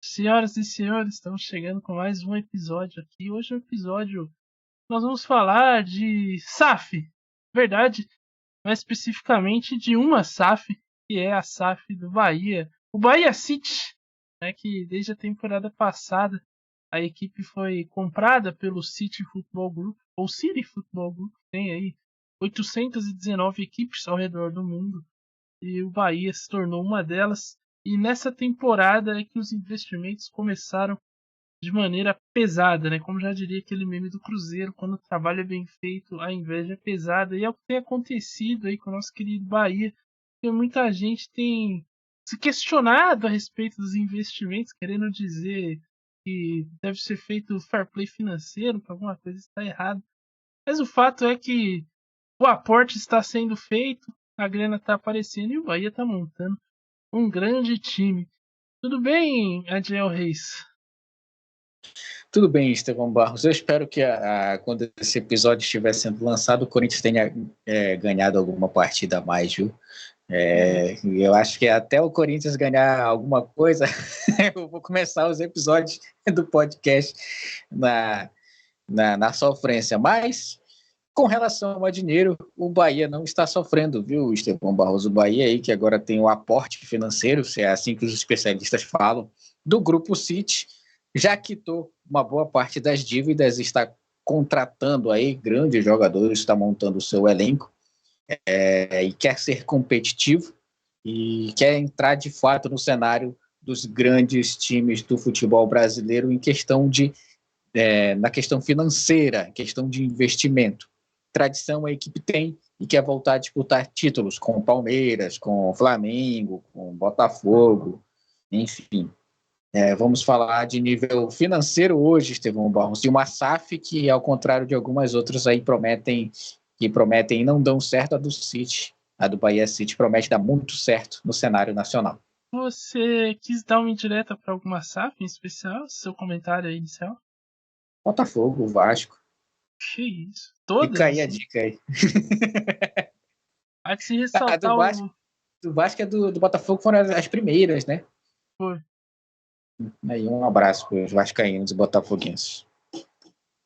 Senhoras e senhores, estamos chegando com mais um episódio aqui. Hoje é um episódio nós vamos falar de SAF, verdade, mais especificamente de uma SAF, que é a SAF do Bahia, o Bahia City, né, que desde a temporada passada a equipe foi comprada pelo City Football Group, ou City Football Group, tem aí 819 equipes ao redor do mundo. E o Bahia se tornou uma delas. E nessa temporada é que os investimentos começaram de maneira pesada, né? Como já diria aquele meme do Cruzeiro, quando o trabalho é bem feito, a inveja é pesada. E é o que tem acontecido aí com o nosso querido Bahia. Porque muita gente tem se questionado a respeito dos investimentos, querendo dizer que deve ser feito fair play financeiro, que alguma coisa está errada. Mas o fato é que o aporte está sendo feito, a grana está aparecendo e o Bahia está montando um grande time. Tudo bem, Adiel Reis? Tudo bem, Estevão Barros. Eu espero que quando esse episódio estiver sendo lançado, o Corinthians tenha ganhado alguma partida a mais, viu? Eu acho que até o Corinthians ganhar alguma coisa, eu vou começar os episódios do podcast na sofrência. Mas, com relação ao dinheiro, o Bahia não está sofrendo, viu, Estevão Barros? O Bahia aí, que agora tem o aporte financeiro, se é assim que os especialistas falam, do Grupo City, já quitou uma boa parte das dívidas, está contratando aí grandes jogadores, está montando o seu elenco e quer ser competitivo e quer entrar de fato no cenário dos grandes times do futebol brasileiro em questão na questão financeira, questão de investimento. Tradição a equipe tem e quer voltar a disputar títulos com o Palmeiras, com o Flamengo, com o Botafogo, enfim. Vamos falar de nível financeiro hoje, Estevão Barros, de uma SAF que, ao contrário de algumas outras aí, prometem e não dão certo. A do City, a do Bahia City, promete dar muito certo no cenário nacional. Você quis dar uma indireta para alguma SAF em especial? Seu comentário aí inicial? Botafogo, Vasco. Que isso? Todas? Fica aí a Assim? dica aí. Há de se A ressaltar do Vasco e do Botafogo foram as primeiras, né? Foi. Aí um abraço para os vascaínos e botafoguenses.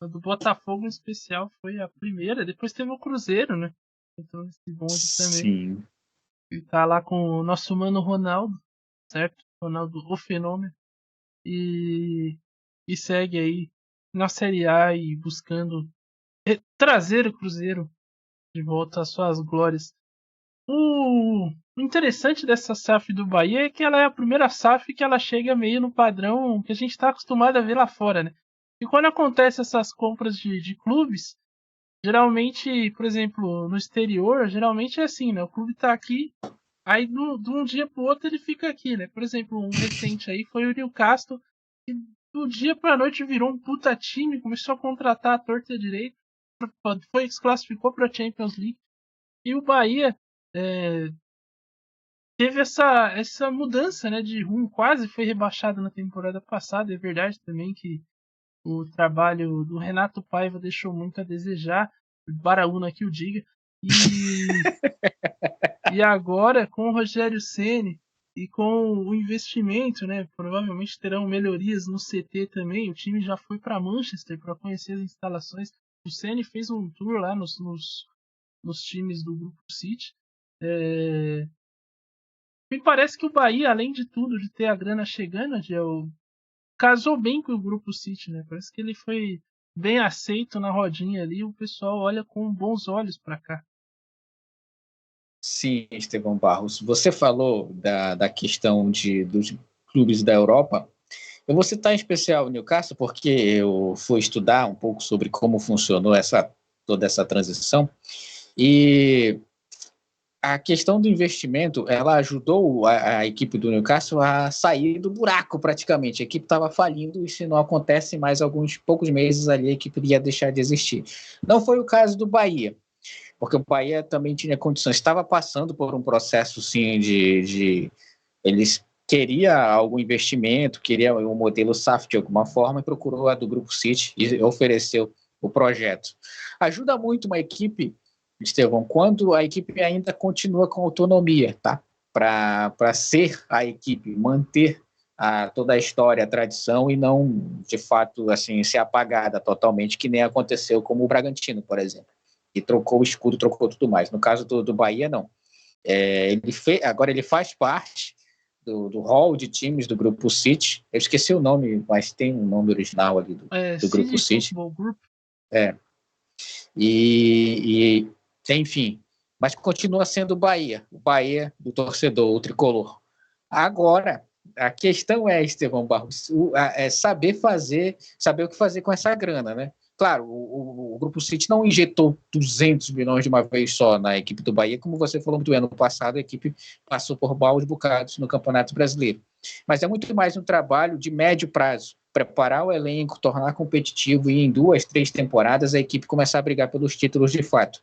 A do Botafogo em especial foi a primeira, depois teve o Cruzeiro, né? Então esse bonde também. Sim. E tá lá com o nosso mano Ronaldo, certo? Ronaldo, o fenômeno. E segue aí na Série A e buscando trazer o Cruzeiro de volta às suas glórias. O interessante dessa SAF do Bahia é que ela é a primeira SAF que ela chega meio no padrão que a gente está acostumado a ver lá fora, né? E quando acontece essas compras de clubes, geralmente, por exemplo, no exterior, geralmente é assim, né? O clube tá aqui, aí de um dia pro outro ele fica aqui, né? Por exemplo, um recente aí foi o Newcastle, que do dia pra noite virou um puta time, começou a contratar a torta e a direita, se classificou pra Champions League. E o Bahia teve essa mudança, né, de rumo, quase foi rebaixado na temporada passada. É verdade também que o trabalho do Renato Paiva deixou muito a desejar, Baraúna que o diga. E agora, com o Rogério Ceni e com o investimento, né, provavelmente terão melhorias no CT também. O time já foi para Manchester para conhecer as instalações. O Ceni fez um tour lá nos times do Grupo City. Me parece que o Bahia, além de tudo, de ter a grana chegando, casou bem com o Grupo City, né? Parece que ele foi bem aceito na rodinha ali. O pessoal olha com bons olhos para cá. Sim, Estevão Barros. Você falou da questão dos clubes da Europa. Eu vou citar em especial o Newcastle, porque eu fui estudar um pouco sobre como funcionou toda essa transição. E a questão do investimento, ela ajudou a equipe do Newcastle a sair do buraco praticamente. A equipe estava falindo e se não acontece mais alguns poucos meses ali, a equipe ia deixar de existir. Não foi o caso do Bahia, porque o Bahia também tinha condições, estava passando por um processo sim eles queria algum investimento, queria um modelo SAF de alguma forma e procurou a do Grupo City e ofereceu o projeto. Ajuda muito uma equipe, Estevão, quando a equipe ainda continua com autonomia, tá? para ser a equipe, manter toda a história, a tradição e não, de fato, assim, ser apagada totalmente, que nem aconteceu como o Bragantino, por exemplo, que trocou o escudo, trocou tudo mais. No caso do Bahia, não. Agora ele faz parte do hall de times do Grupo City. Eu esqueci o nome, mas tem um nome original ali do Grupo City. Football Group. Enfim, mas continua sendo o Bahia do torcedor, o tricolor. Agora, a questão é, Estevão Barros, saber o que fazer com essa grana, né? Claro, o Grupo City não injetou 200 milhões de uma vez só na equipe do Bahia, como você falou muito bem, ano passado a equipe passou por maus bocados no Campeonato Brasileiro. Mas é muito mais um trabalho de médio prazo, preparar o elenco, tornar competitivo e em 2, 3 temporadas a equipe começar a brigar pelos títulos de fato.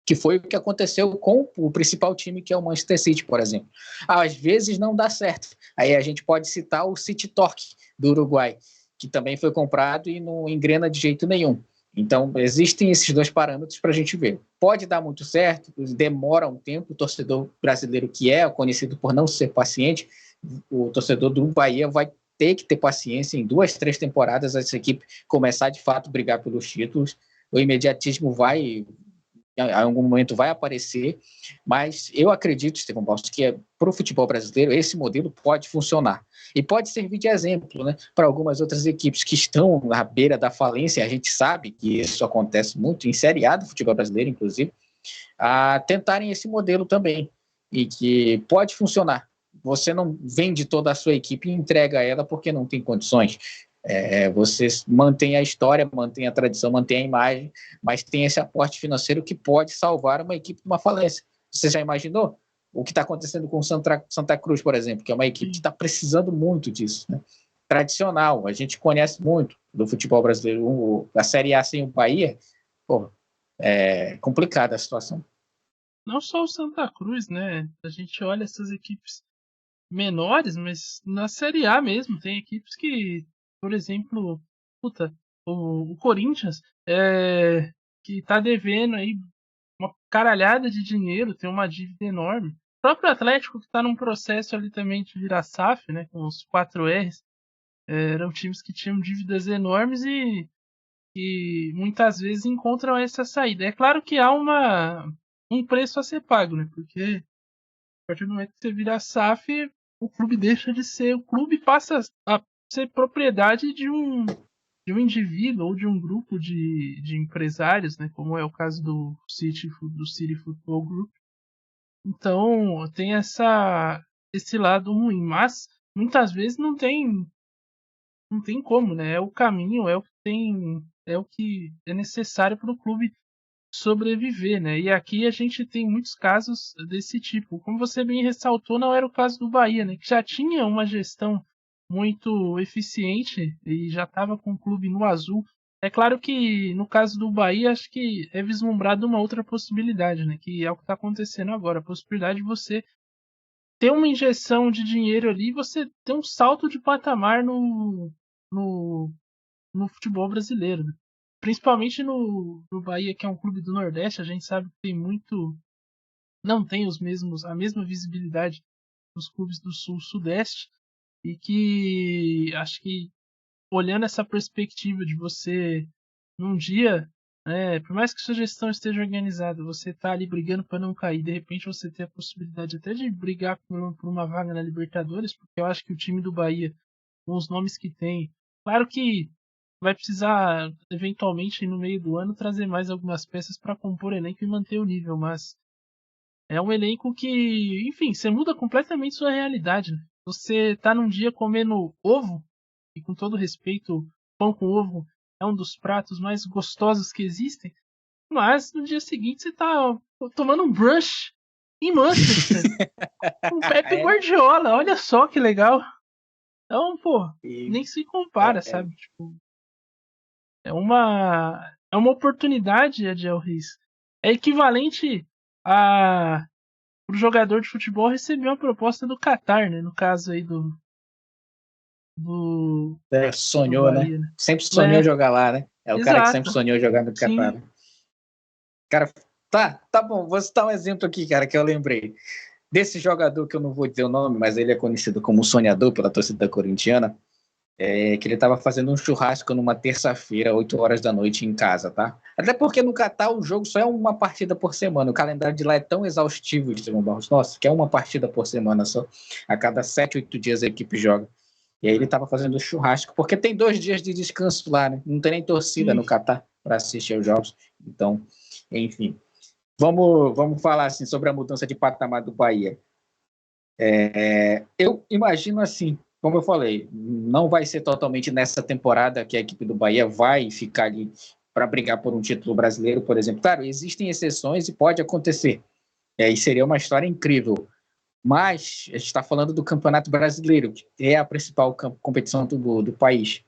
Que foi o que aconteceu com o principal time, que é o Manchester City, por exemplo. Às vezes não dá certo. Aí a gente pode citar o City Torque, do Uruguai, que também foi comprado e não engrena de jeito nenhum. Então, existem esses dois parâmetros para a gente ver. Pode dar muito certo, demora um tempo, o torcedor brasileiro, que é conhecido por não ser paciente, o torcedor do Bahia vai ter que ter paciência em 2, 3 temporadas, essa equipe começar de fato a brigar pelos títulos. O imediatismo em algum momento vai aparecer, mas eu acredito, Estevão Bastos, que para o futebol brasileiro esse modelo pode funcionar e pode servir de exemplo, né, para algumas outras equipes que estão na beira da falência. A gente sabe que isso acontece muito em Série A do futebol brasileiro, inclusive, a tentarem esse modelo também, e que pode funcionar. Você não vende toda a sua equipe e entrega ela porque não tem condições. Você mantém a história, mantém a tradição, mantém a imagem, mas tem esse aporte financeiro que pode salvar uma equipe de uma falência. Você já imaginou o que está acontecendo com o Santa Cruz, por exemplo, que é uma equipe que está precisando muito disso, né? Tradicional, a gente conhece muito do futebol brasileiro, a Série A sem o Bahia, é complicada a situação. Não só o Santa Cruz, né? A gente olha essas equipes menores, mas na Série A mesmo tem equipes que, por exemplo, o Corinthians, que tá devendo aí uma caralhada de dinheiro, tem uma dívida enorme. O próprio Atlético, que está num processo ali também de virar SAF, né, com os 4 R's, eram times que tinham dívidas enormes e muitas vezes encontram essa saída. É claro que há um preço a ser pago, né, porque a partir do momento que você vira SAF, o clube deixa de ser o clube e passa a ser propriedade de um indivíduo ou de um grupo de empresários, né, como é o caso do City Football Group. Então tem esse lado ruim, mas muitas vezes não tem como, né? É o caminho, é o que é necessário para o clube sobreviver, né? E aqui a gente tem muitos casos desse tipo. Como você bem ressaltou, não era o caso do Bahia, né? Que já tinha uma gestão muito eficiente e já estava com o clube no azul. É claro que no caso do Bahia, acho que é vislumbrado uma outra possibilidade, né? Que é o que está acontecendo agora. A possibilidade de você ter uma injeção de dinheiro ali e você ter um salto de patamar no futebol brasileiro, né? Principalmente no Bahia, que é um clube do Nordeste, a gente sabe que tem muito. Não tem a mesma visibilidade dos clubes do Sul-Sudeste. E que acho que olhando essa perspectiva de você, num dia, por mais que sua gestão esteja organizada, você tá ali brigando para não cair, de repente você ter a possibilidade até de brigar por uma vaga na Libertadores, porque eu acho que o time do Bahia, com os nomes que tem, claro que vai precisar, eventualmente, no meio do ano, trazer mais algumas peças para compor o elenco e manter o nível, mas é um elenco que, enfim, você muda completamente sua realidade, né? Você tá num dia comendo ovo, e com todo respeito, pão com ovo é um dos pratos mais gostosos que existem, mas no dia seguinte você tá tomando um brunch em Manchester com Pepe Guardiola, olha só que legal. Então, nem se compara, sabe? Tipo, é uma oportunidade, Adiel Reis. É equivalente a o jogador de futebol receber uma proposta do Qatar, né? No caso aí do sonhou, do Bahia, né? Sempre sonhou jogar lá, né? É o Exato. cara que sempre sonhou jogar no Qatar. Cara, tá bom. Vou citar um exemplo aqui, cara, que eu lembrei. desse jogador que eu não vou dizer o nome, mas ele é conhecido como sonhador pela torcida corintiana, que ele estava fazendo um churrasco numa terça-feira, 8 horas da noite em casa, tá? Até porque no Catar o jogo só é uma partida por semana. O calendário de lá é tão exaustivo, Estevão Barros, nossa, que é uma partida por semana só. A cada 7, 8 dias a equipe joga. E aí ele estava fazendo churrasco, porque tem 2 dias de descanso lá, né? Não tem nem torcida Sim. no Catar para assistir aos jogos. Então, enfim. Vamos falar assim sobre a mudança de patamar do Bahia. Eu imagino assim, como eu falei, não vai ser totalmente nessa temporada que a equipe do Bahia vai ficar ali para brigar por um título brasileiro, por exemplo. Claro, existem exceções e pode acontecer. E seria uma história incrível. Mas a gente está falando do Campeonato Brasileiro, que é a principal competição do país.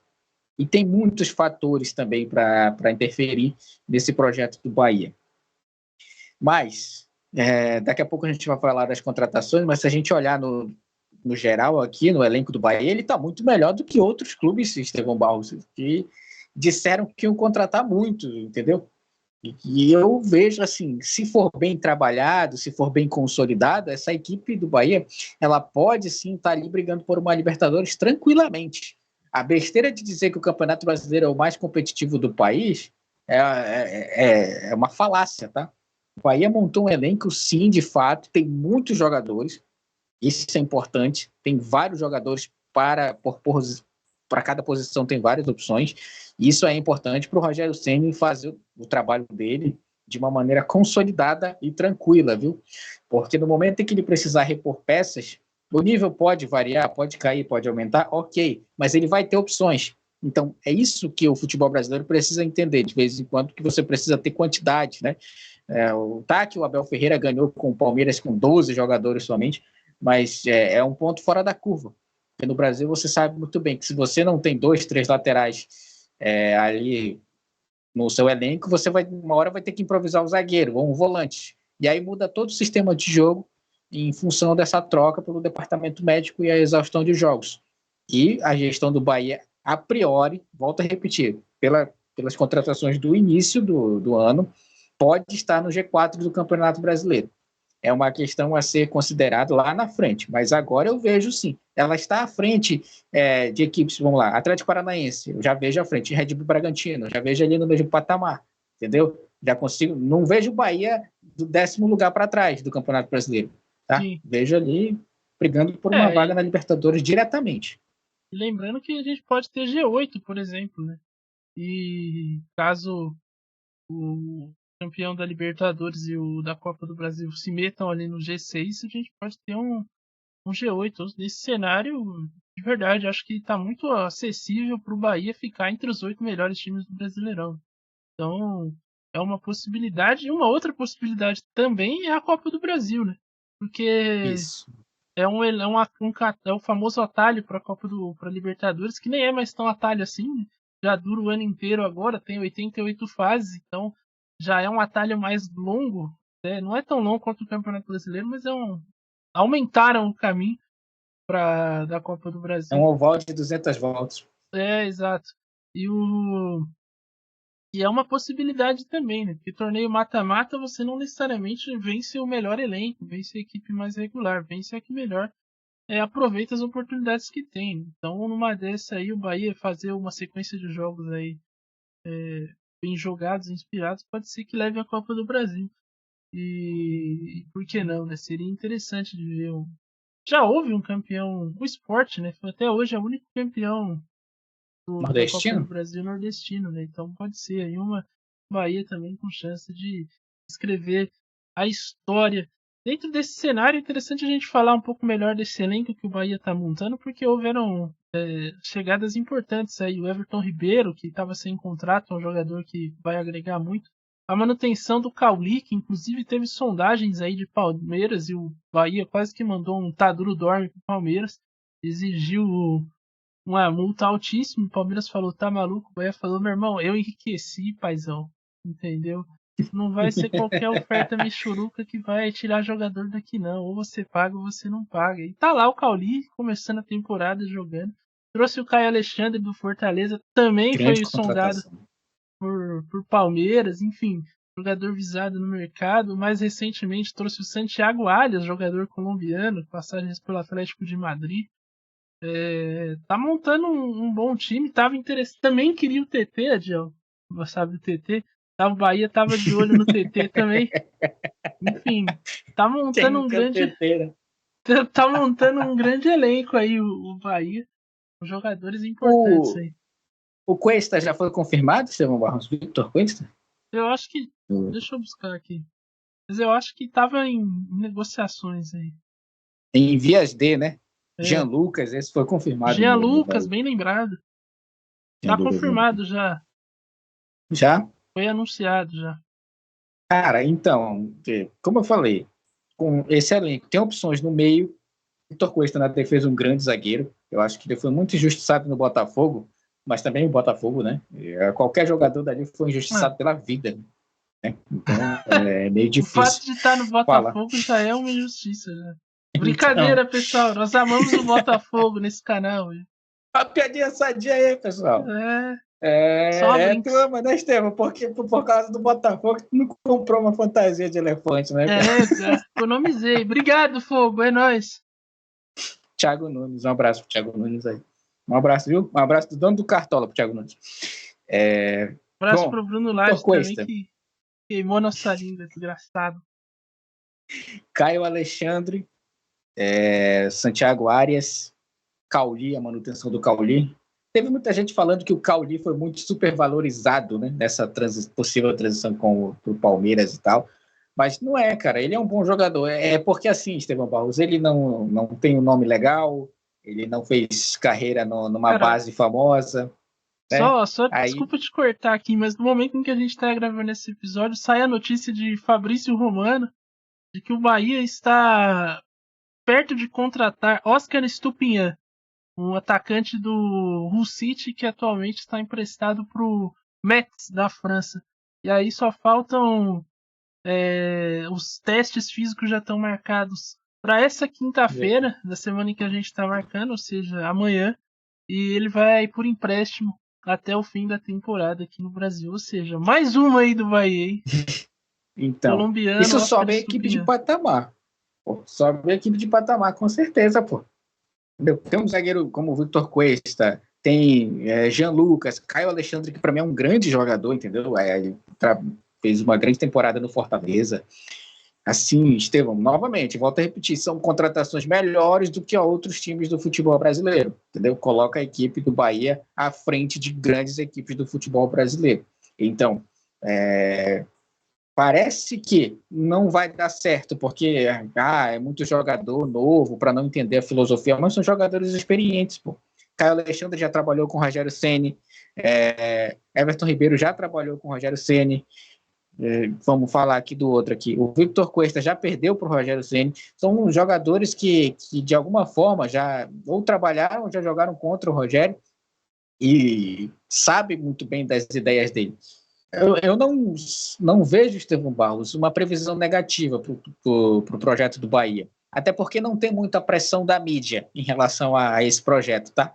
E tem muitos fatores também para interferir nesse projeto do Bahia. Mas, daqui a pouco a gente vai falar das contratações, mas se a gente olhar no geral aqui, no elenco do Bahia, ele está muito melhor do que outros clubes, Estevão Barros, que disseram que iam contratar muito, entendeu? E eu vejo assim, se for bem trabalhado, se for bem consolidado, essa equipe do Bahia, ela pode sim estar ali brigando por uma Libertadores tranquilamente. A besteira de dizer que o Campeonato Brasileiro é o mais competitivo do país é uma falácia, tá? O Bahia montou um elenco, sim, de fato, tem muitos jogadores, isso é importante, tem vários jogadores para cada posição, tem várias opções. Isso é importante para o Rogério Ceni fazer o trabalho dele de uma maneira consolidada e tranquila, viu? Porque no momento em que ele precisar repor peças, o nível pode variar, pode cair, pode aumentar, ok, mas ele vai ter opções. Então, é isso que o futebol brasileiro precisa entender de vez em quando, que você precisa ter quantidade, né? O Abel Ferreira ganhou com o Palmeiras com 12 jogadores somente, mas é um ponto fora da curva. Porque no Brasil você sabe muito bem que se você não tem 2, 3 laterais ali no seu elenco, você uma hora vai ter que improvisar um zagueiro ou um volante. E aí muda todo o sistema de jogo em função dessa troca pelo departamento médico e a exaustão de jogos. E a gestão do Bahia, a priori, volto a repetir, pelas contratações do início do ano, pode estar no G4 do Campeonato Brasileiro. É uma questão a ser considerada lá na frente, mas agora eu vejo sim. Ela está à frente de equipes, vamos lá, Atlético Paranaense, eu já vejo à frente, Red Bull Bragantino, eu já vejo ali no mesmo patamar, entendeu? Já consigo, não vejo o Bahia do 10º lugar para trás do Campeonato Brasileiro, tá? Sim. Vejo ali brigando por uma vaga na Libertadores diretamente. Lembrando que a gente pode ter G8, por exemplo, né? E caso o campeão da Libertadores e o da Copa do Brasil se metam ali no G6, a gente pode ter um G8. Nesse cenário, de verdade, acho que está muito acessível para o Bahia ficar entre os 8 melhores times do Brasileirão. Então, é uma possibilidade. E uma outra possibilidade também é a Copa do Brasil, né? Porque Isso. é o famoso atalho para a para Libertadores, que nem é mais tão atalho assim, né? Já dura o ano inteiro agora, tem 88 fases, então já é um atalho mais longo, né? Não é tão longo quanto o Campeonato Brasileiro, mas aumentaram o caminho da Copa do É um Brasil. oval de 200 voltas. Exato. E é uma possibilidade também, né? Porque torneio mata-mata você não necessariamente vence o melhor elenco, vence a equipe mais regular, vence a que melhor aproveita as oportunidades que tem. Então, numa dessa aí, o Bahia fazer uma sequência de jogos aí bem jogados, inspirados, pode ser que leve a Copa do Brasil. E por que não, né? Seria interessante de ver Já houve um campeão, o Sport, né? Foi até hoje é o único campeão da Copa do Nordestino? Brasil nordestino, né? Então pode ser aí uma Bahia também com chance de escrever a história. Dentro desse cenário, é interessante a gente falar um pouco melhor desse elenco que o Bahia está montando, porque houveram chegadas importantes aí. O Everton Ribeiro, que estava sem contrato, é um jogador que vai agregar muito. A manutenção do Cauli, que inclusive teve sondagens aí de Palmeiras, e o Bahia quase que mandou um tá duro dorme para o Palmeiras. Exigiu uma multa altíssima. O Palmeiras falou, tá maluco? O Bahia falou, meu irmão, eu enriqueci, paizão. Entendeu? Não vai ser qualquer oferta michuruca que vai tirar jogador daqui, não. Ou você paga ou você não paga. E tá lá o Cauli, começando a temporada jogando. Trouxe o Caio Alexandre do Fortaleza, também Grande foi sondado contratação. por Palmeiras, enfim. jogador visado no mercado. Mais recentemente trouxe o Santiago Arias, jogador colombiano, passagens pelo Atlético de Madrid. Tá montando um bom time, tava interessado. Também queria o TT, Adiel. Você sabe do TT? O Bahia tava de olho no TT também. Enfim, tá montando Tem um que ter grande. teteira. Tá montando um grande elenco aí, o Bahia. Com jogadores importantes O, aí. o Cuesta já foi confirmado, Estevão Barros? Victor Cuesta? Eu acho que. Deixa eu buscar aqui. Mas eu acho que tava em negociações aí. Em vias de, né? Jean É. Lucas, esse foi confirmado Jean no Lucas, Bahia. bem lembrado. Jean Tá Lucas, né? confirmado já. Já? Foi anunciado já. Cara, então, como eu falei, com esse elenco, tem opções no meio. Vitor Cuesta na defesa, um grande zagueiro. Eu acho que ele foi muito injustiçado no Botafogo, mas também o Botafogo, né? Qualquer jogador dali foi Ah, injustiçado pela vida, né? Então, é meio o fato difícil de estar no falar. Botafogo já é uma injustiça, né? Então, Brincadeira, pessoal. Nós amamos o Botafogo nesse canal. a piadinha sadia aí, pessoal. É, só É brinks. tua, mas não, Estevam, porque por causa do Botafogo, tu não comprou uma fantasia de elefante, né, cara? Economizei. Obrigado, Fogo. É nóis. Thiago Nunes, um abraço pro Thiago Nunes aí. Um abraço, viu? Um abraço do dono do Cartola pro Thiago Nunes. Abraço Bom, pro Bruno Vitor Lage também, Cuesta, que queimou nossa língua, desgraçado. Caio Alexandre, Santiago Arias, Cauli, a manutenção do Cauli. Teve muita gente falando que o Cauli foi muito supervalorizado, né, nessa possível transição com o Palmeiras e tal. Mas não é, cara. Ele é um bom jogador. É porque assim, Estevão Barros, ele não tem um nome legal, ele não fez carreira numa Cara, base famosa, né? só Aí, desculpa te cortar aqui, mas no momento em que a gente tá gravando esse episódio, sai a notícia de Fabrício Romano de que o Bahia está perto de contratar Oscar Estupinhan, um atacante do Hull City que atualmente está emprestado pro Metz da França. E aí só faltam os testes físicos já estão marcados para essa quinta-feira da semana em que a gente está marcando, ou seja, amanhã, e ele vai por empréstimo até o fim da temporada aqui no Brasil, ou seja, mais uma aí do Bahia, hein? então, Colombiano isso Oscar sobe a equipe de Estupinhan. patamar. Pô, sobe a equipe de patamar, com certeza, pô. Entendeu? Tem um zagueiro como o Victor Cuesta, tem Jean Lucas, Caio Alexandre, que para mim é um grande jogador, entendeu? Ele fez uma grande temporada no Fortaleza. Assim, Estevão, novamente, volto a repetir, são contratações melhores do que outros times do futebol brasileiro, entendeu? Coloca a equipe do Bahia à frente de grandes equipes do futebol brasileiro. Então, parece que não vai dar certo, porque é muito jogador novo para não entender a filosofia, mas são jogadores experientes, pô. Caio Alexandre já trabalhou com o Rogério Ceni, Everton Ribeiro já trabalhou com o Rogério Ceni. Vamos falar aqui do outro aqui. O Victor Cuesta já perdeu para o Rogério Ceni. São jogadores que de alguma forma já ou trabalharam, ou já jogaram contra o Rogério e sabem muito bem das ideias dele. Eu não vejo, Estevão Barros, uma previsão negativa para o projeto do Bahia. Até porque não tem muita pressão da mídia em relação a esse projeto, tá?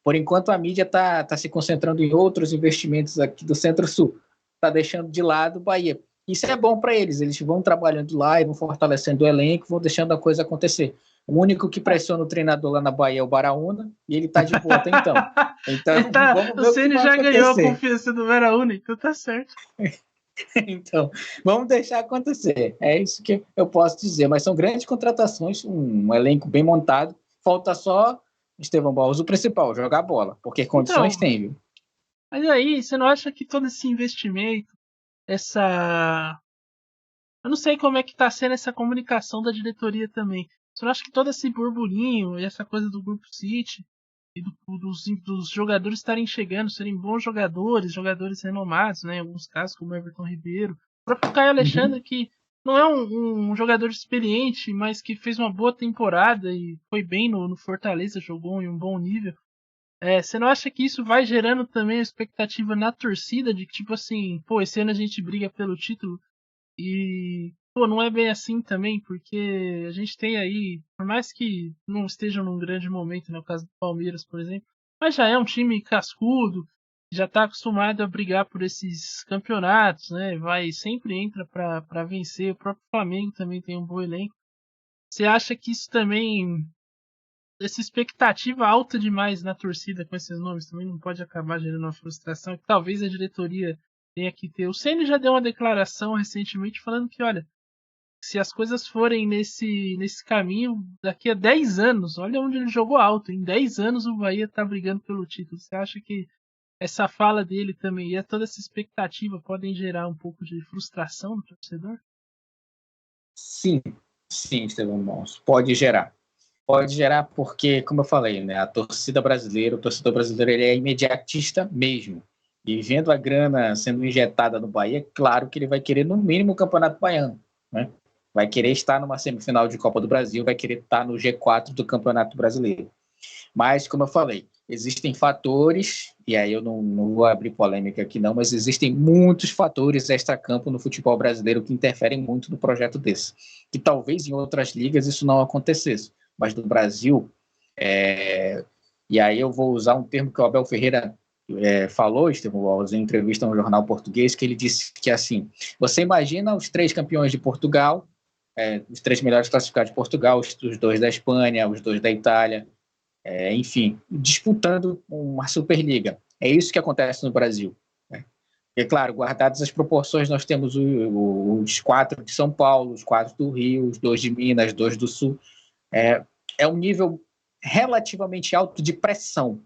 Por enquanto, a mídia está se concentrando em outros investimentos aqui do Centro-Sul. Está deixando de lado o Bahia. Isso é bom para eles. Eles vão trabalhando lá e vão fortalecendo o elenco, vão deixando a coisa acontecer. O único que pressiona o treinador lá na Bahia é o Baraúna, e ele está de boa até então. Então, vamos O ver o que Ceni vai já ganhou a acontecer. confiança do Vera Único, então tá certo. Então, vamos deixar acontecer. É isso que eu posso dizer. Mas são grandes contratações, um elenco bem montado. Falta só, Estevão Barros, o principal, jogar bola, porque condições Então, tem, viu? mas aí, você não acha que todo esse investimento, essa. Eu não sei como é que tá sendo essa comunicação da diretoria também. Você não acha que todo esse burburinho e essa coisa do Grupo City e dos jogadores estarem chegando, serem bons jogadores, jogadores renomados, né? Em alguns casos, como Everton Ribeiro. O próprio Caio Uhum. Alexandre, que não é um jogador experiente, mas que fez uma boa temporada e foi bem no Fortaleza, jogou em um bom nível. Você não acha que isso vai gerando também a expectativa na torcida de que, tipo assim, pô, esse ano a gente briga pelo título e, pô, não é bem assim também, porque a gente tem aí, por mais que não esteja num grande momento, no caso do Palmeiras, por exemplo, mas já é um time cascudo, já está acostumado a brigar por esses campeonatos, né? Sempre entra para vencer. O próprio Flamengo também tem um bom elenco. Você acha que isso também, essa expectativa alta demais na torcida com esses nomes, também não pode acabar gerando uma frustração? Que talvez a diretoria tenha que ter. O Ceni já deu uma declaração recentemente falando que, olha, se as coisas forem nesse caminho, daqui a 10 anos, olha onde ele jogou alto, em 10 anos o Bahia está brigando pelo título. Você acha que essa fala dele também e toda essa expectativa podem gerar um pouco de frustração no torcedor? Sim, sim, Estevão Mons, pode gerar. Pode gerar porque, como eu falei, né, a torcida brasileira, o torcedor brasileiro, ele é imediatista mesmo. E vendo a grana sendo injetada no Bahia, claro que ele vai querer no mínimo o Campeonato Baiano, né? Vai querer estar numa semifinal de Copa do Brasil, vai querer estar no G4 do Campeonato Brasileiro. Mas, como eu falei, existem fatores, e aí eu não vou abrir polêmica aqui não, mas existem muitos fatores extracampo no futebol brasileiro que interferem muito no projeto desse. Que talvez em outras ligas isso não acontecesse, mas no Brasil, e aí eu vou usar um termo que o Abel Ferreira falou, Estevão Walls, em entrevista no jornal português, que ele disse que assim, você imagina os 3 campeões de Portugal, os 3 melhores classificados de Portugal, os 2 da Espanha, os 2 da Itália, enfim, disputando uma Superliga. É isso que acontece no Brasil. Né? E, claro, guardadas as proporções, nós temos os 4 de São Paulo, os 4 do Rio, os 2 de Minas, 2 do Sul. É um nível relativamente alto de pressão.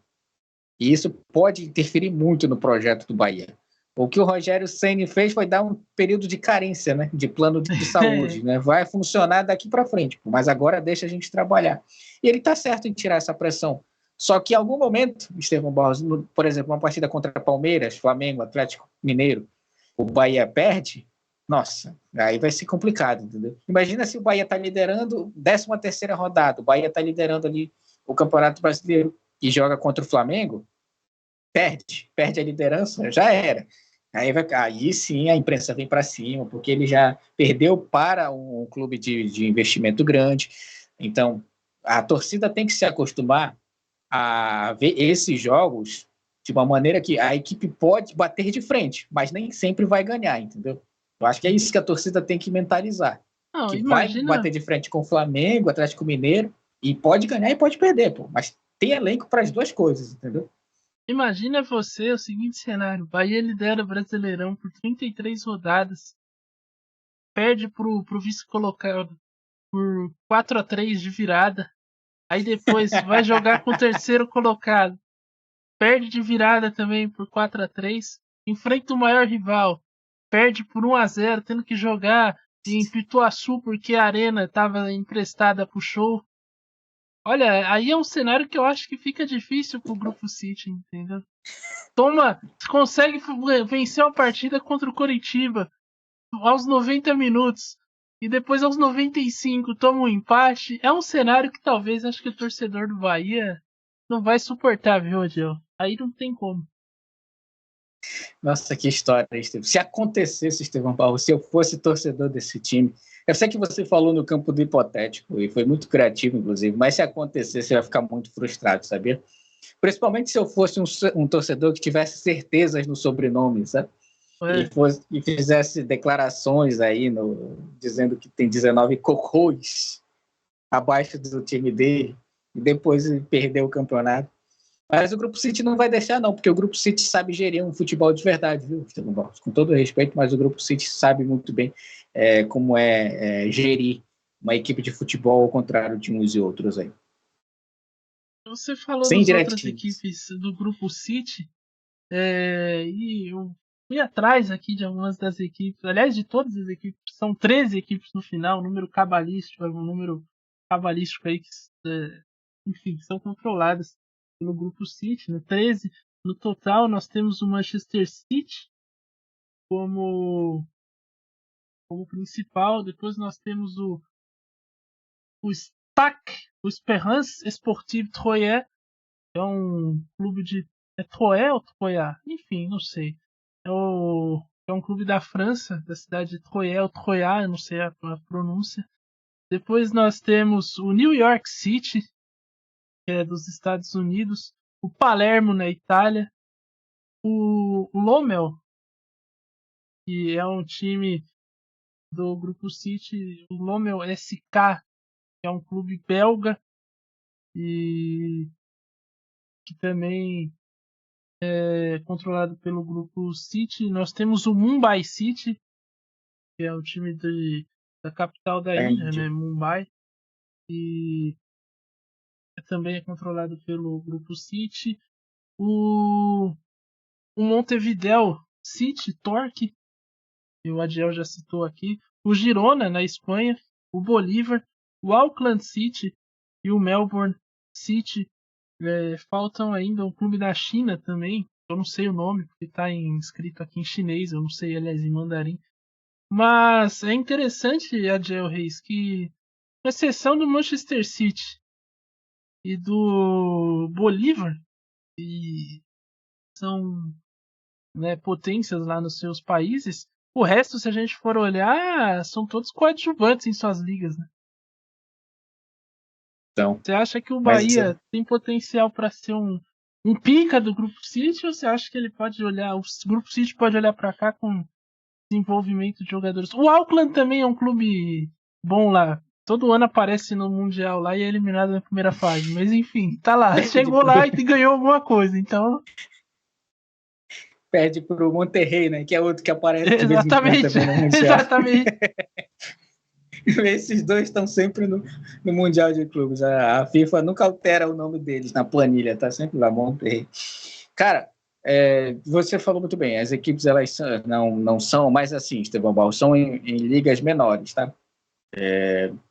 E isso pode interferir muito no projeto do Bahia. O que o Rogério Ceni fez foi dar um período de carência, né, de plano de saúde. Né? Vai funcionar daqui para frente, mas agora deixa a gente trabalhar. E ele está certo em tirar essa pressão. Só que em algum momento, Estevão Barros, por exemplo, uma partida contra Palmeiras, Flamengo, Atlético Mineiro, o Bahia perde, nossa, aí vai ser complicado, entendeu? Imagina se o Bahia está liderando 13ª rodada, o Bahia está liderando ali o Campeonato Brasileiro e joga contra o Flamengo, perde a liderança, já era. Aí sim a imprensa vem para cima, porque ele já perdeu para um clube de investimento grande. Então, a torcida tem que se acostumar a ver esses jogos de uma maneira que a equipe pode bater de frente, mas nem sempre vai ganhar, entendeu? Eu acho que é isso que a torcida tem que mentalizar. Não, Que vai imagina, bater de frente com o Flamengo, Atlético Mineiro, e pode ganhar e pode perder, pô. Mas tem elenco para as duas coisas, entendeu? imagina você o seguinte cenário: Bahia lidera o Brasileirão por 33 rodadas, perde pro vice-colocado por 4-3 de virada, aí depois vai jogar com o terceiro colocado, perde de virada também por 4-3, enfrenta o maior rival, perde por 1-0, tendo que jogar em Pituaçu porque a arena estava emprestada pro show. Olha, aí é um cenário que eu acho que fica difícil pro Grupo City, entendeu? Consegue vencer uma partida contra o Coritiba aos 90 minutos e depois aos 95 toma um empate. É um cenário que talvez acho que o torcedor do Bahia não vai suportar, viu, Adel? Aí não tem como. Nossa, que história, Estevão. Se acontecesse, Estevão Paulo, se eu fosse torcedor desse time, eu sei que você falou no campo do hipotético, e foi muito criativo, inclusive, mas se acontecesse, eu ia ficar muito frustrado, sabia? Principalmente se eu fosse um torcedor que tivesse certezas no sobrenome, sabe? É. E fizesse declarações aí, dizendo que tem 19 cocôs abaixo do time dele, e depois perder o campeonato. Mas o Grupo City não vai deixar, não, porque o Grupo City sabe gerir um futebol de verdade, viu, Estevão Barros? Com todo respeito, mas o Grupo City sabe muito bem como gerir uma equipe de futebol ao contrário de uns e outros aí. Você falou Sem das outras diretivas. equipes do Grupo City, e eu fui atrás aqui de algumas das equipes, aliás, de todas as equipes, são 13 equipes no final, número cabalístico, é um número cabalístico aí que, enfim, são controladas pelo Grupo City, né? 13. No total, nós temos o Manchester City como principal, depois nós temos o STAC, o Esperance Sportive Troyes, é um clube de. É Troyes ou Troyes? Enfim, não sei. É um clube da França, da cidade de Troyes ou Troyes, eu não sei a pronúncia. Depois nós temos o New York City, que é dos Estados Unidos. O Palermo, na Itália. o Lommel, que é um time do Grupo City, o Lommel SK, que é um clube belga e que também é controlado pelo Grupo City. Nós temos o Mumbai City, que é o time da capital da Índia, né, Mumbai, e também é controlado pelo Grupo City. O Montevideo City, Torque, que o Adiel já citou aqui. O Girona, na Espanha. O Bolívar. O Auckland City e o Melbourne City. Faltam ainda um clube da China também. Eu não sei o nome, porque está escrito aqui em chinês. Eu não sei, aliás, em mandarim. Mas é interessante, Adiel Reis, que, com exceção do Manchester City e do Bolívar, que são, né, potências lá nos seus países, o resto, se a gente for olhar, são todos coadjuvantes em suas ligas, né? Então, Você acha que o mas Bahia tem potencial para ser um pica do Grupo City, ou você acha que ele pode olhar, o Grupo City pode olhar para cá com desenvolvimento de jogadores? O Auckland também é um clube bom lá. Todo ano aparece no Mundial lá e é eliminado na primeira fase. Mas enfim, tá lá. Chegou lá e ganhou alguma coisa. Então, perde pro Monterrey, né? Que é outro que aparece de vez em quando exatamente. também no Mundial. Exatamente. Esses dois estão sempre no Mundial de Clubes. A FIFA nunca altera o nome deles na planilha, tá sempre lá, Monterrey. Cara, você falou muito bem, as equipes elas não são, mas assim, Estevão Barros, são em ligas menores, tá?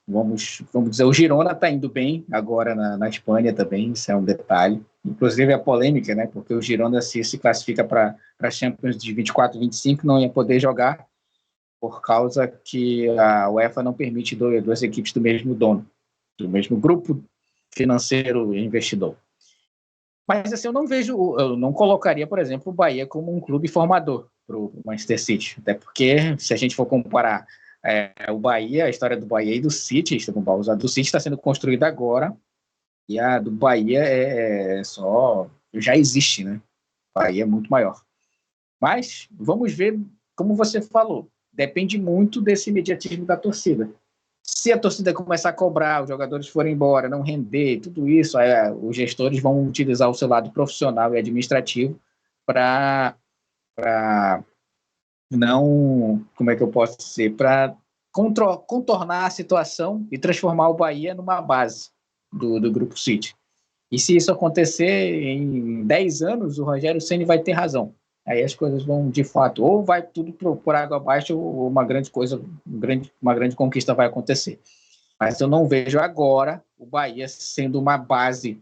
Vamos dizer, o Girona está indo bem agora na Espanha também, isso é um detalhe. Inclusive a polêmica, né? Porque o Girona, se classifica para a Champions de 24 e 25, não ia poder jogar por causa que a UEFA não permite duas equipes do mesmo dono, do mesmo grupo financeiro e investidor. Mas assim, eu não colocaria, por exemplo, o Bahia como um clube formador para o Manchester City, até porque se a gente for comparar o Bahia, a história do Bahia e do City, a do City está sendo construída agora e a do Bahia já existe, né? O Bahia é muito maior. Mas vamos ver, como você falou, depende muito desse imediatismo da torcida. Se a torcida começar a cobrar, os jogadores forem embora, não render, tudo isso, os gestores vão utilizar o seu lado profissional e administrativo para não, como é que eu posso dizer, para contornar a situação e transformar o Bahia numa base do Grupo City. E se isso acontecer em 10 anos, o Rogério Ceni vai ter razão. Aí as coisas vão, de fato, ou vai tudo por água abaixo, ou uma grande coisa, uma grande conquista vai acontecer. Mas eu não vejo agora o Bahia sendo uma base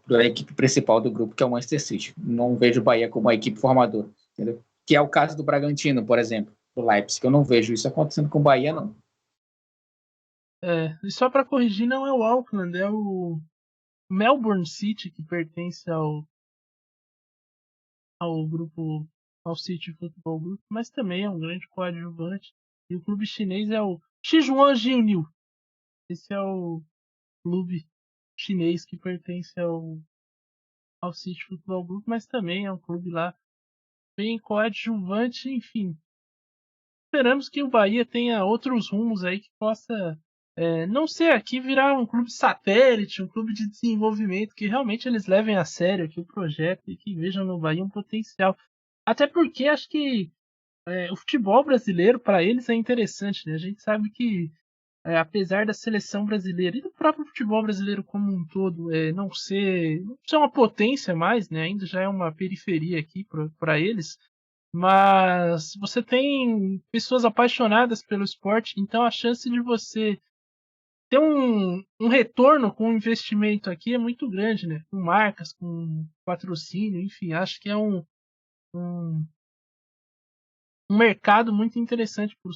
para a equipe principal do grupo, que é o Manchester City. Não vejo o Bahia como uma equipe formadora, entendeu? Que é o caso do Bragantino, por exemplo, do Leipzig. Eu não vejo isso acontecendo com o Bahia, não. E só para corrigir, não é o Auckland, é o Melbourne City, que pertence ao grupo, ao City Football Group, mas também é um grande coadjuvante. E o clube chinês é o Sichuan Jiuniu. Esse é o clube chinês que pertence ao City Football Group, mas também é um clube lá bem coadjuvante, enfim. Esperamos que o Bahia tenha outros rumos aí que possa não ser aqui virar um clube satélite, um clube de desenvolvimento, que realmente eles levem a sério aqui o projeto e que vejam no Bahia um potencial. Até porque acho que o futebol brasileiro para eles é interessante, né? A gente sabe que apesar da seleção brasileira e do próprio futebol brasileiro como um todo não ser uma potência mais, né? Ainda já é uma periferia aqui para eles, mas você tem pessoas apaixonadas pelo esporte, então a chance de você ter um retorno com o investimento aqui é muito grande, né? Com marcas, com patrocínio, enfim, acho que é um, um mercado muito interessante para o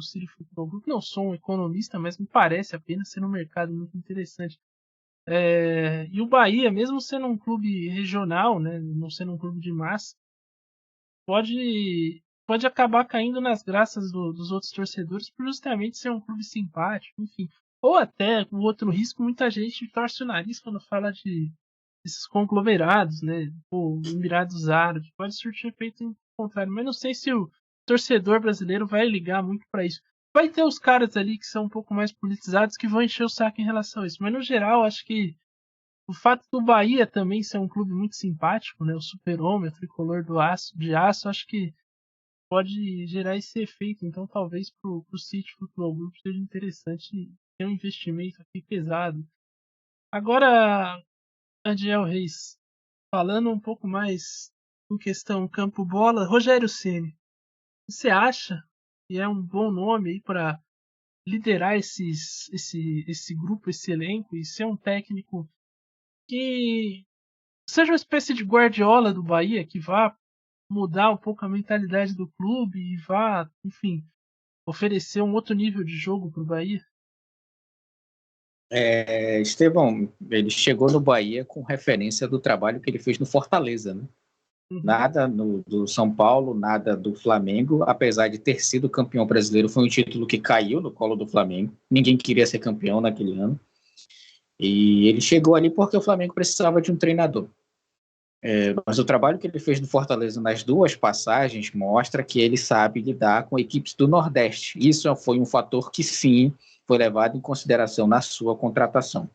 City Football Group. Não sou um economista, mas me parece apenas ser um mercado muito interessante. E o Bahia, mesmo sendo um clube regional, né, não sendo um clube de massa, pode acabar caindo nas graças dos outros torcedores por justamente ser um clube simpático, enfim. Ou até, o outro risco, muita gente torce o nariz quando fala de esses conglomerados, né? O Emirados Árabes, pode surtir efeito contrário. Mas não sei se o torcedor brasileiro vai ligar muito para isso. Vai ter os caras ali que são um pouco mais politizados que vão encher o saco em relação a isso. Mas no geral, acho que o fato do Bahia também ser um clube muito simpático, né? O Super-Homem, o tricolor de aço, acho que pode gerar esse efeito. Então, talvez para o City Futebol Group seja interessante ter um investimento aqui pesado. Agora, Adiel Reis, falando um pouco mais em questão campo-bola, Rogério Ceni, você acha que é um bom nome aí para liderar esse grupo, esse elenco e ser um técnico que seja uma espécie de Guardiola do Bahia, que vá mudar um pouco a mentalidade do clube e vá, enfim, oferecer um outro nível de jogo para o Bahia? Estevão, ele chegou no Bahia com referência do trabalho que ele fez no Fortaleza, né? Uhum. Nada do São Paulo, nada do Flamengo, apesar de ter sido campeão brasileiro, foi um título que caiu no colo do Flamengo. Ninguém queria ser campeão naquele ano. E ele chegou ali porque o Flamengo precisava de um treinador. Mas o trabalho que ele fez no Fortaleza nas duas passagens mostra que ele sabe lidar com equipes do Nordeste. Isso foi um fator que, sim, foi levado em consideração na sua contratação.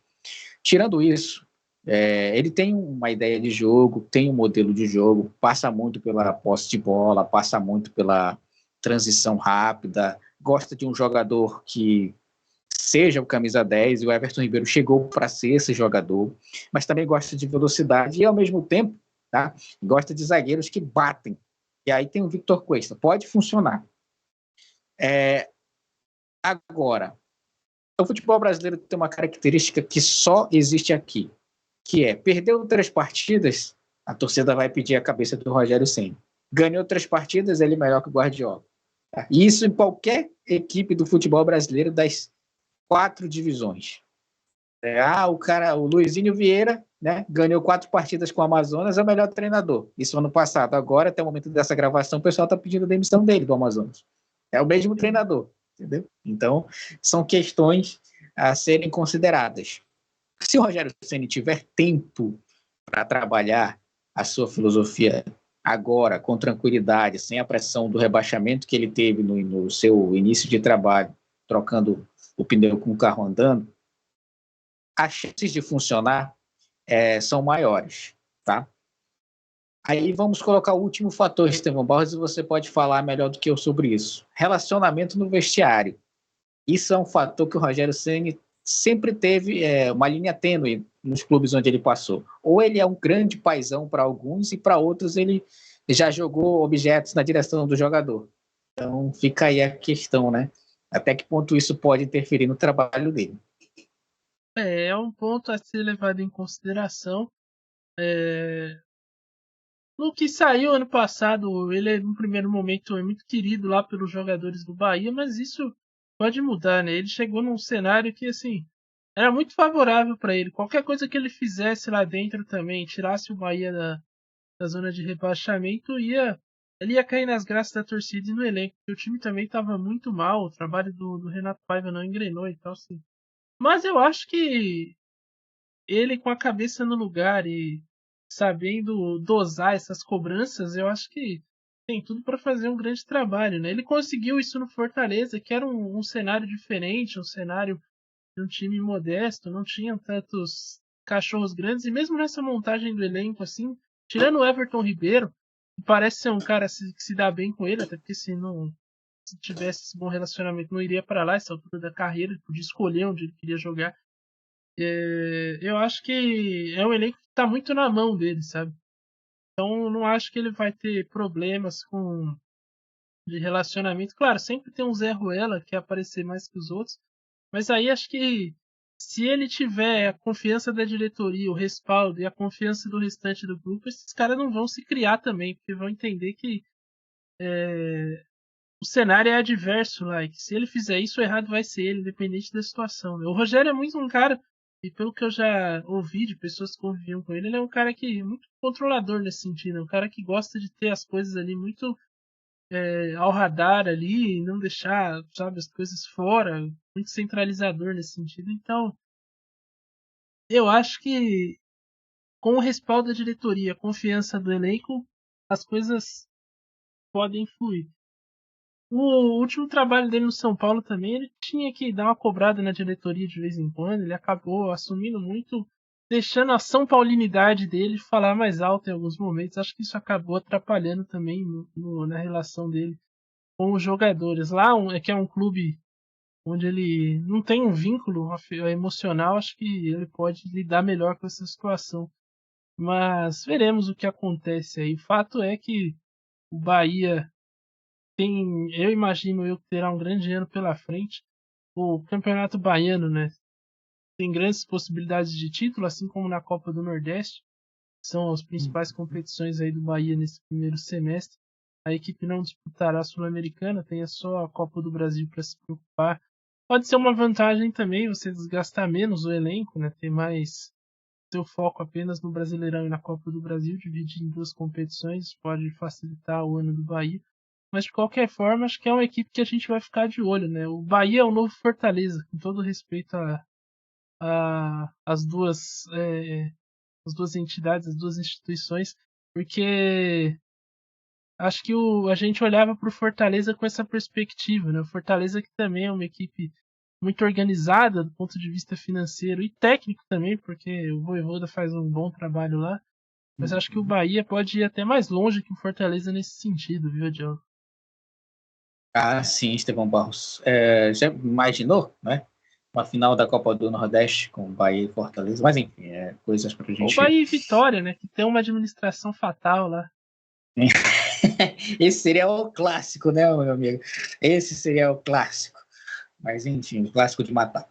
Tirando isso, ele tem uma ideia de jogo, tem um modelo de jogo, passa muito pela posse de bola, passa muito pela transição rápida, gosta de um jogador que seja o camisa 10, e o Everton Ribeiro chegou para ser esse jogador, mas também gosta de velocidade e, ao mesmo tempo, tá, gosta de zagueiros que batem. E aí tem o Victor Cuesta, pode funcionar. Agora, o futebol brasileiro tem uma característica que só existe aqui, que é, perdeu 3 partidas, a torcida vai pedir a cabeça do Rogério Ceni. Ganhou 3 partidas, ele é melhor que o Guardiola. Tá? E isso em qualquer equipe do futebol brasileiro das 4 divisões. O Luizinho Vieira, né, ganhou 4 partidas com o Amazonas, é o melhor treinador. Isso ano passado. Agora, até o momento dessa gravação, o pessoal está pedindo a demissão dele, do Amazonas. É o mesmo treinador, entendeu? Então, são questões a serem consideradas. Se o Rogério Ceni tiver tempo para trabalhar a sua filosofia agora, com tranquilidade, sem a pressão do rebaixamento que ele teve no seu início de trabalho, trocando o pneu com o carro andando, as chances de funcionar são maiores, tá? Aí vamos colocar o último fator, Estevão Barros, e você pode falar melhor do que eu sobre isso. Relacionamento no vestiário. Isso é um fator que o Rogério Ceni sempre teve uma linha tênue nos clubes onde ele passou. Ou ele é um grande paizão para alguns e para outros ele já jogou objetos na direção do jogador. Então fica aí a questão, né? Até que ponto isso pode interferir no trabalho dele. É um ponto a ser levado em consideração. É, No que saiu ano passado, ele no primeiro momento é muito querido lá pelos jogadores do Bahia, mas isso pode mudar, né? Ele chegou num cenário que assim era muito favorável para ele. Qualquer coisa que ele fizesse lá dentro também, tirasse o Bahia da zona de rebaixamento, ele ia cair nas graças da torcida e no elenco. Porque o time também estava muito mal, o trabalho do Renato Paiva não engrenou e tal, assim. Mas eu acho que ele com a cabeça no lugar e sabendo dosar essas cobranças, eu acho que tem tudo para fazer um grande trabalho, né? Ele conseguiu isso no Fortaleza, que era um cenário diferente, um cenário de um time modesto, não tinha tantos cachorros grandes, e mesmo nessa montagem do elenco, assim, tirando o Everton Ribeiro, que parece ser um cara que se dá bem com ele, até porque se tivesse esse bom relacionamento, não iria para lá essa altura da carreira, ele podia escolher onde ele queria jogar. Eu acho que é um elenco que está muito na mão dele, sabe? Então eu não acho que ele vai ter problemas de relacionamento. Claro, sempre tem um Zé Ruela que quer aparecer mais que os outros, mas aí acho que se ele tiver a confiança da diretoria, o respaldo e a confiança do restante do grupo, esses caras não vão se criar também, porque vão entender que o cenário é adverso lá, e que se ele fizer isso, o errado vai ser ele, independente da situação, né? O Rogério é muito um cara, e pelo que eu já ouvi de pessoas que conviviam com ele é um cara que é muito controlador nesse sentido, é um cara que gosta de ter as coisas ali muito ao radar ali, e não deixar, sabe, as coisas fora, muito centralizador nesse sentido. Então, eu acho que com o respaldo da diretoria, a confiança do elenco, as coisas podem fluir. O último trabalho dele no São Paulo também, ele tinha que dar uma cobrada na diretoria de vez em quando, ele acabou assumindo muito, deixando a São Paulinidade dele falar mais alto em alguns momentos. Acho que isso acabou atrapalhando também na relação dele com os jogadores. Lá, que é um clube onde ele não tem um vínculo emocional, acho que ele pode lidar melhor com essa situação. Mas veremos o que acontece aí. O fato é que o Bahia eu imagino que terá um grande ano pela frente. O Campeonato Baiano, né, tem grandes possibilidades de título, assim como na Copa do Nordeste. São as principais competições aí do Bahia nesse primeiro semestre. A equipe não disputará a Sul-Americana, tem só a Copa do Brasil para se preocupar. Pode ser uma vantagem também você desgastar menos o elenco, né, ter mais seu foco apenas no Brasileirão e na Copa do Brasil, dividir em duas competições, pode facilitar o ano do Bahia. Mas de qualquer forma, acho que é uma equipe que a gente vai ficar de olho, né? O Bahia é o novo Fortaleza, com todo respeito as duas entidades, as duas instituições, porque acho que a gente olhava para o Fortaleza com essa perspectiva, né? O Fortaleza que também é uma equipe muito organizada do ponto de vista financeiro e técnico também, porque o Vojvoda faz um bom trabalho lá. Mas acho que o Bahia pode ir até mais longe que o Fortaleza nesse sentido, viu, Diogo? Ah, sim, Estevão Barros. Já imaginou, né? Uma final da Copa do Nordeste com Bahia e Fortaleza, mas enfim, coisas para a Ou gente. Bahia e Vitória, né? Que tem uma administração fatal lá. Esse seria o clássico, né, meu amigo? Esse seria o clássico. Mas enfim, o clássico de matar.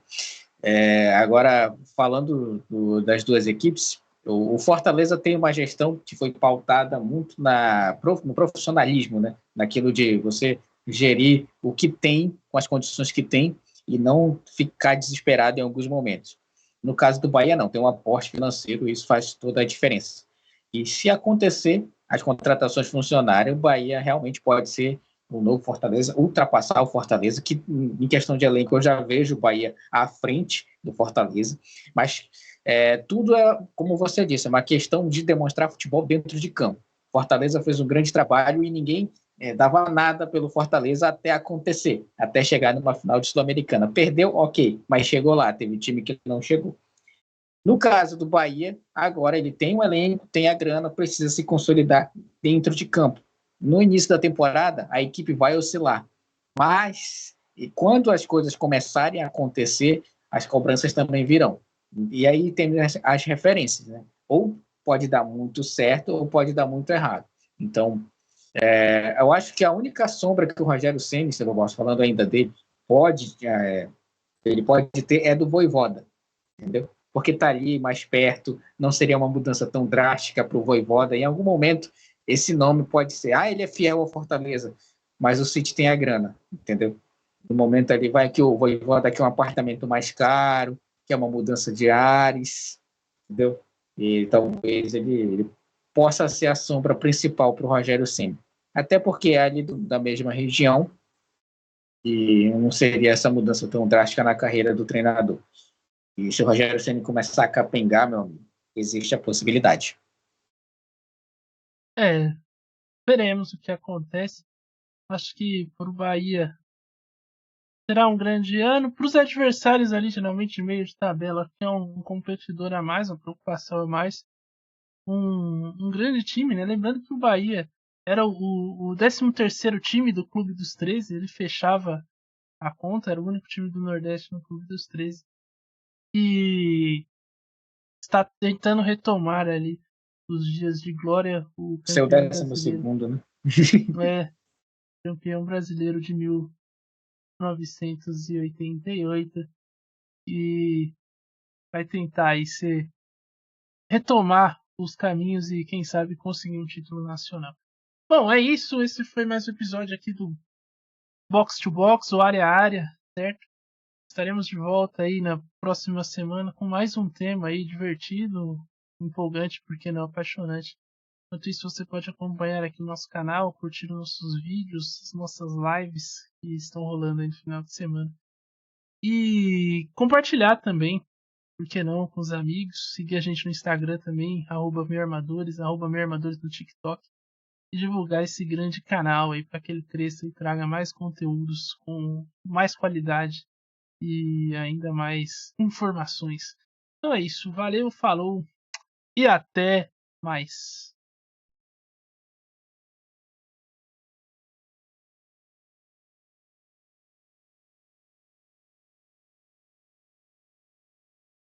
Agora, falando das duas equipes, o Fortaleza tem uma gestão que foi pautada muito no profissionalismo, né? Naquilo de você gerir o que tem com as condições que tem e não ficar desesperado em alguns momentos. No caso do Bahia, não, tem um aporte financeiro e isso faz toda a diferença. E se acontecer, as contratações funcionarem, o Bahia realmente pode ser o novo Fortaleza, ultrapassar o Fortaleza, que em questão de elenco eu já vejo o Bahia à frente do Fortaleza, mas tudo é, como você disse, é uma questão de demonstrar futebol dentro de campo. Fortaleza fez um grande trabalho e ninguém dava nada pelo Fortaleza até acontecer, até chegar numa final de Sul-Americana. Perdeu, ok, mas chegou lá, teve time que não chegou. No caso do Bahia, agora ele tem um elenco, tem a grana, precisa se consolidar dentro de campo. No início da temporada, a equipe vai oscilar. Mas, e quando as coisas começarem a acontecer, as cobranças também virão. E aí tem as referências, né? Ou pode dar muito certo ou pode dar muito errado. Então, eu acho que a única sombra que o Rogério Ceni, se eu posso falando ainda dele, ele pode ter é do Vojvoda, entendeu? Porque está ali mais perto, não seria uma mudança tão drástica para o Vojvoda. Em algum momento, esse nome pode ser, ele é fiel ao Fortaleza, mas o City tem a grana, entendeu? No momento ali vai que o Vojvoda quer um apartamento mais caro, quer uma mudança de ares, entendeu? E talvez ele possa ser a sombra principal para o Rogério Ceni. Até porque é ali da mesma região e não seria essa mudança tão drástica na carreira do treinador. E se o Rogério Ceni começar a capengar, meu amigo, existe a possibilidade. É, veremos o que acontece. Acho que pro Bahia será um grande ano. Para os adversários ali, geralmente meio de tabela, que é um competidor a mais, uma preocupação a mais. Um grande time, né? Lembrando que o Bahia era o 13º time do Clube dos 13, ele fechava a conta, era o único time do Nordeste no Clube dos 13. E está tentando retomar ali os dias de glória, o Seu campeão 12º, brasileiro. né? É, campeão brasileiro de 1988 e vai tentar aí retomar os caminhos e quem sabe conseguir um título nacional. Bom, é isso. Esse foi mais um episódio aqui do Box to Box, ou Área a Área, certo? Estaremos de volta aí na próxima semana com mais um tema aí divertido, empolgante, porque não apaixonante. Enquanto isso, você pode acompanhar aqui o nosso canal, curtir nossos vídeos, as nossas lives que estão rolando aí no final de semana. E compartilhar também por que não, com os amigos. Seguir a gente no Instagram também, @meuarmadores, @meuarmadores no TikTok. E divulgar esse grande canal aí para que ele cresça e traga mais conteúdos com mais qualidade e ainda mais informações. Então é isso, valeu, falou e até mais.